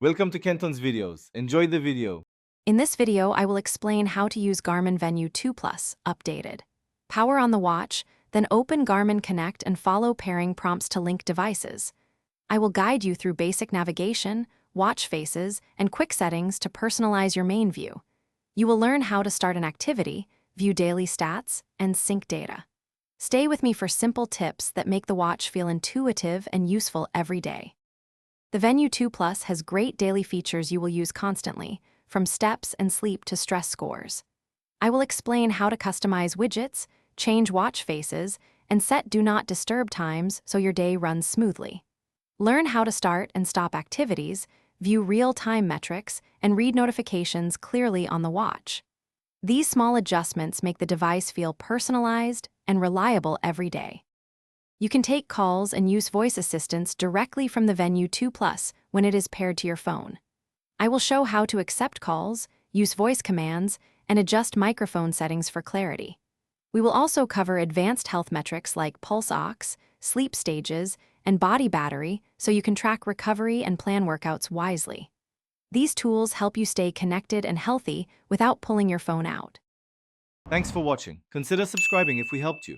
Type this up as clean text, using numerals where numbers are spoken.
Welcome to Kenton's videos. Enjoy the video. In this video, I will explain how to use Garmin Venu 2 Plus, updated. Power on the watch, then open Garmin Connect and follow pairing prompts to link devices. I will guide you through basic navigation, watch faces, and quick settings to personalize your main view. You will learn how to start an activity, view daily stats, and sync data. Stay with me for simple tips that make the watch feel intuitive and useful every day. The Venu 2 Plus has great daily features you will use constantly, from steps and sleep to stress scores. I will explain how to customize widgets, change watch faces, and set Do Not Disturb times so your day runs smoothly. Learn how to start and stop activities, view real-time metrics, and read notifications clearly on the watch. These small adjustments make the device feel personalized and reliable every day. You can take calls and use voice assistants directly from the Venu 2 Plus when it is paired to your phone. I will show how to accept calls, use voice commands, and adjust microphone settings for clarity. We will also cover advanced health metrics like pulse ox, sleep stages, and body battery so you can track recovery and plan workouts wisely. These tools help you stay connected and healthy without pulling your phone out. Thanks for watching. Consider subscribing if we helped you.